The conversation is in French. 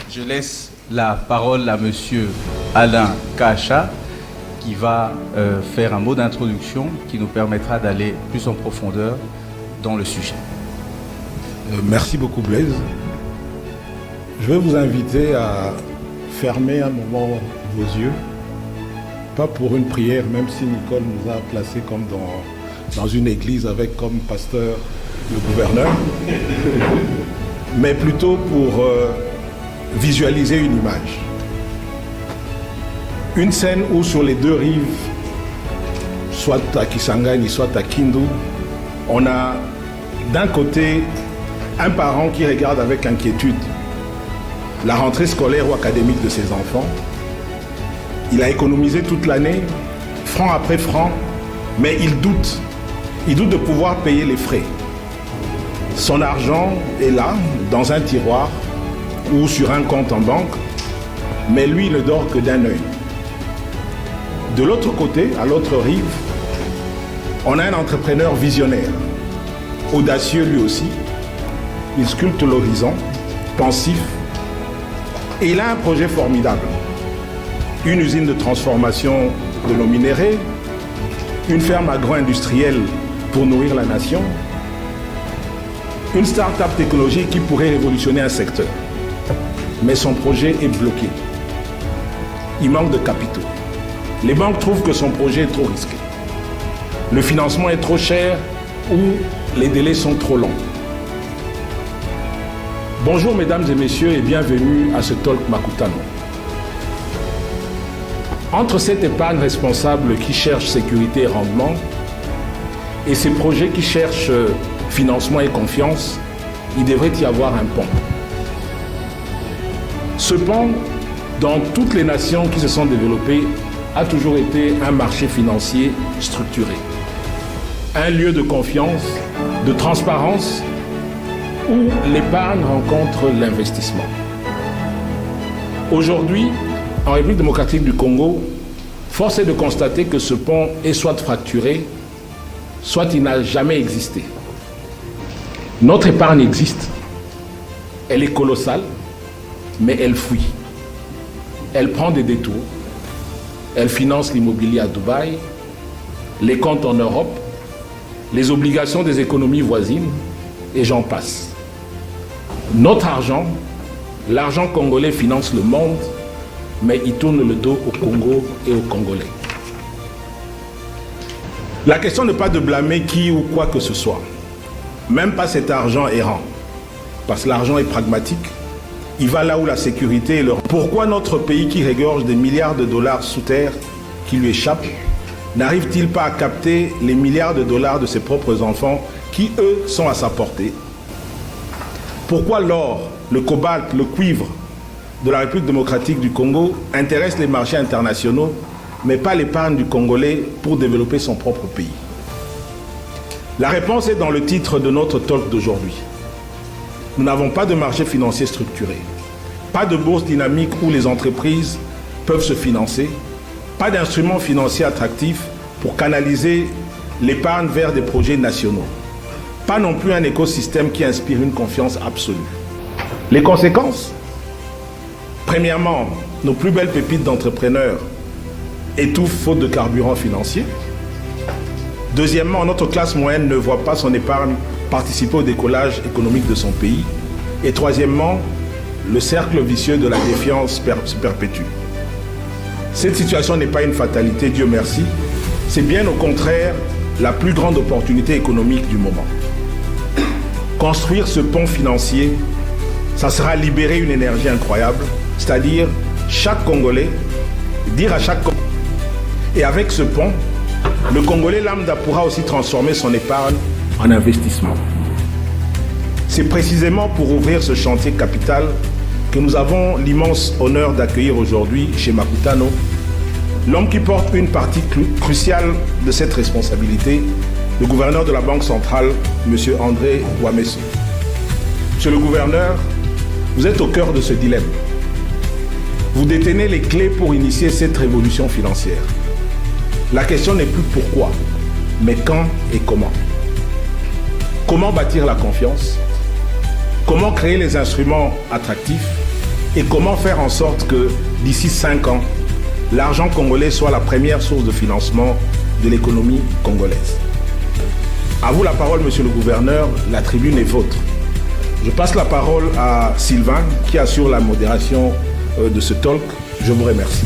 Je laisse la parole à Monsieur Alain Kacha qui va faire un mot d'introduction qui nous permettra d'aller plus en profondeur dans le sujet. Merci beaucoup Blaise. Je vais vous inviter à fermer un moment vos yeux, pas pour une prière, même si Nicole nous a placés comme dans une église avec comme pasteur le gouverneur, mais plutôt pour visualiser une image. Une scène où sur les deux rives, soit à Kisangani, soit à Kindu, on a d'un côté un parent qui regarde avec inquiétude la rentrée scolaire ou académique de ses enfants. Il a économisé toute l'année, franc après franc, mais il doute. Il doute de pouvoir payer les frais. Son argent est là, dans un tiroir ou sur un compte en banque, mais lui, il ne dort que d'un œil. De l'autre côté, à l'autre rive, on a un entrepreneur visionnaire, audacieux lui aussi. Il sculpte l'horizon, pensif, et il a un projet formidable. Une usine de transformation de l'eau minérée, une ferme agro-industrielle pour nourrir la nation, une start-up technologique qui pourrait révolutionner un secteur. Mais son projet est bloqué. Il manque de capitaux. Les banques trouvent que son projet est trop risqué. Le financement est trop cher ou les délais sont trop longs. Bonjour mesdames et messieurs et bienvenue à ce Talk Makutano. Entre cette épargne responsable qui cherche sécurité et rendement et ces projets qui cherchent financement et confiance, il devrait y avoir un pont. Ce pont, dans toutes les nations qui se sont développées, a toujours été un marché financier structuré. Un lieu de confiance, de transparence, où l'épargne rencontre l'investissement. Aujourd'hui, en République démocratique du Congo, force est de constater que ce pont est soit fracturé, soit il n'a jamais existé. Notre épargne existe, elle est colossale, mais elle fuit. Elle prend des détours, elle finance l'immobilier à Dubaï, les comptes en Europe, les obligations des économies voisines, et j'en passe. Notre argent, l'argent congolais finance le monde, mais il tourne le dos au Congo et aux Congolais. La question n'est pas de blâmer qui ou quoi que ce soit, même pas cet argent errant, parce que l'argent est pragmatique, il va là où la sécurité est leur... Pourquoi notre pays qui régorge des milliards de dollars sous terre qui lui échappent, n'arrive-t-il pas à capter les milliards de dollars de ses propres enfants qui, eux, sont à sa portée? Pourquoi l'or, le cobalt, le cuivre de la République démocratique du Congo intéressent les marchés internationaux, mais pas l'épargne du Congolais pour développer son propre pays? La réponse est dans le titre de notre talk d'aujourd'hui. Nous n'avons pas de marché financier structuré, pas de bourse dynamique où les entreprises peuvent se financer, pas d'instruments financiers attractifs pour canaliser l'épargne vers des projets nationaux. Pas non plus un écosystème qui inspire une confiance absolue. Les conséquences? Premièrement, nos plus belles pépites d'entrepreneurs étouffent faute de carburant financier. Deuxièmement, notre classe moyenne ne voit pas son épargne participer au décollage économique de son pays. Et troisièmement, le cercle vicieux de la défiance se perpétue. Cette situation n'est pas une fatalité, Dieu merci. C'est bien au contraire la plus grande opportunité économique du moment. Construire ce pont financier, ça sera libérer une énergie incroyable, c'est-à-dire chaque Congolais, dire à chaque Congolais. Et avec ce pont, le Congolais lambda pourra aussi transformer son épargne en investissement. C'est précisément pour ouvrir ce chantier capital que nous avons l'immense honneur d'accueillir aujourd'hui chez Makutano l'homme qui porte une partie cruciale de cette responsabilité, le gouverneur de la Banque centrale, M. André Ouamesso. Monsieur le gouverneur, vous êtes au cœur de ce dilemme. Vous détenez les clés pour initier cette révolution financière. La question n'est plus pourquoi, mais quand et comment. Comment bâtir la confiance? Comment créer les instruments attractifs? et comment faire en sorte que d'ici 5 ans, l'argent congolais soit la première source de financement de l'économie congolaise. À vous la parole, monsieur le gouverneur, la tribune est vôtre. Je passe la parole à Sylvain qui assure la modération de ce talk. Je vous remercie.